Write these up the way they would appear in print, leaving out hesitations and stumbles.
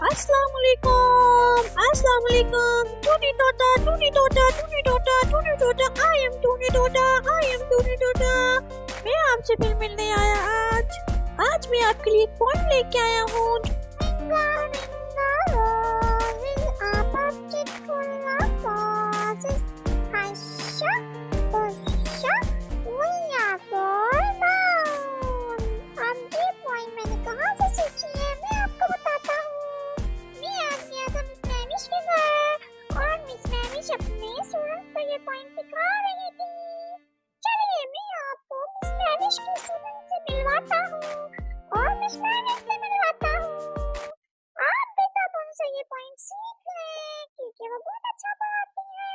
Assalamualaikum. Tuni tota. I am Tuni tota. मैं आपसे फिर मिलने आया आज मैं आपके लिए एक पोएम लेके आया हूँ। अपने स्टूडेंट्स को ये पॉइंट सिखा रही थी। चलिए मैं आपको मिस मैनिश के स्टूडेंट से मिलवाता हूँ और मिस मैनिश से मिलवाता हूँ। आप भी सब उनसे ये पॉइंट सीख लें क्योंकि वो बहुत अच्छा पढ़ाती हैं।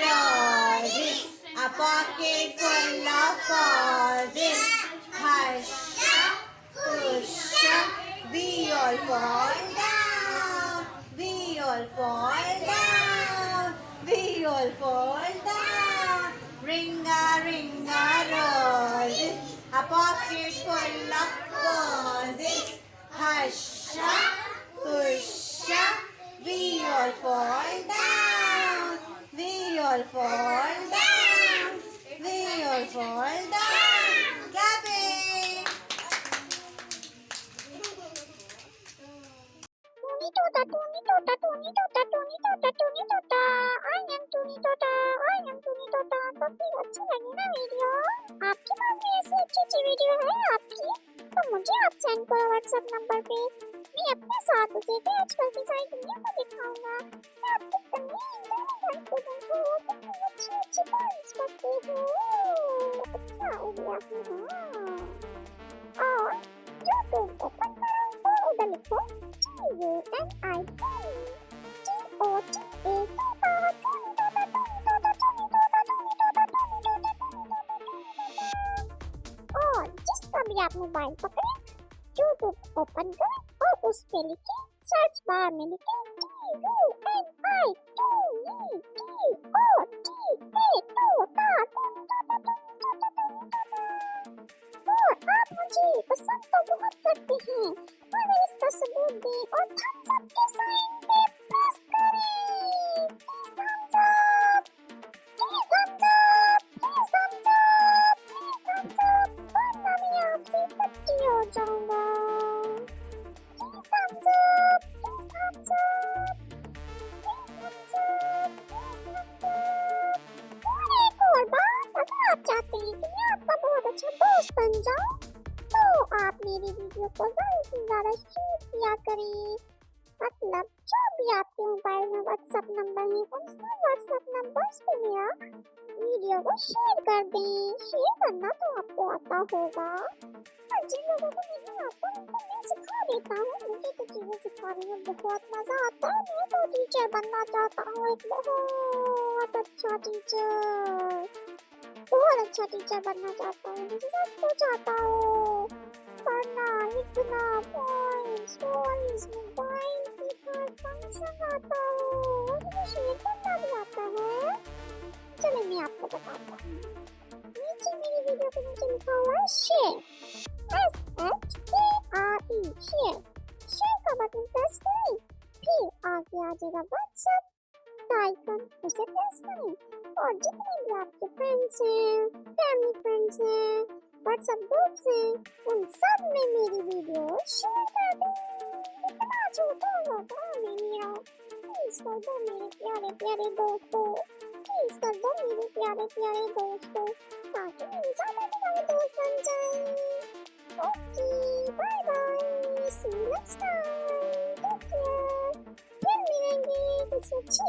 Roses, a pocket full of posies. Hush, push, we all fall down. We all fall down. We all fall down. Ringa, ringa, roses, a pocket full of posies. Hush, push, we all fall down. We all fall down. We all fall down. Clapping. Tuni tota. I am Tuni tota. तो फिर अच्छी लगी ना video? आपके पास भी ऐसी अच्छी video है आपकी? तो मुझे आप सेंड करो व्हाट्सएप नंबर पे। मैं अपने साथ उसे आजकल की सारी दुनिया को दिखाऊंगा। मैं आपको कितनी स्टूडेंट हो, कितनी अच्छी पॉइंट्स पढ़ते हो। अच्छा आइडिया है। और यूट्यूब ओपन करो और उधर लिखो और जिस भी आप मोबाइल पकड़े यूट्यूब ओपन करें और उस पे लिखे सर्च बार में लिखे और आप मुझे पसंद तो बहुत करते हैं मगर इसका सबूत दें और थम्स अप के साइन पे प्रेस करें। थम्स अप वरना मैं आपसे पट्टी हो जाऊंगा। थम्स अप और एक और बात, अगर आप चाहते हैं कि मैं आपका बहुत अच्छा दोस्त बन जाऊं तो आप मेरी वीडियो को ज़्यादा से ज़्यादा शेयर किया करें। मतलब जो भी आपके मोबाइल में व्हाट्सएप नंबर है उन सब व्हाट्सएप नंबर्स पे मेरा वीडियो को शेयर कर दें। शेयर करना तो आपको आता होगा और जिन लोगों को नहीं आता उनको मैं सिखा देता हूँ। मुझे तो चीज़ें सिखाने में बहुत मज़ा आता है। मैं तो टीचर बनना चाहता हूँ, एक बहुत अच्छा टीचर बनना चाहता हूँ। मुझे सब कुछ आता हो, पढ़ना लिखना पॉइंट्स मोबाइल की हर फंक्शन आता हो, मुझे शेयर करना भी आता है। चलो मैं आपको बताता हूँ। नीचे मेरी वीडियो के नीचे लिखा हुआ है शेयर, SHARE। शेयर का बटन प्रेस करें, फिर आगे आ जाएगा व्हाट्सएप का आइकन, उसे प्रेस करें और जितने भी आपके फ्रेंड्स हैं, फैमिली फ्रेंड्स हैं, व्हाट्सएप ग्रुप्स हैं, उन सब में मेरी वीडियो शेयर कर दें। इतना छोटा होगा मैं मेरा, प्लीज कर दो मेरे प्यारे दोस्तों, प्लीज कर दो मेरे प्यारे दोस्तों, ताकि मेरे ज़्यादा से ज़्यादा दोस्त बन जाएं। Okay bye bye, see you next time, take care. फिर मिलेंगे किसी अच्छी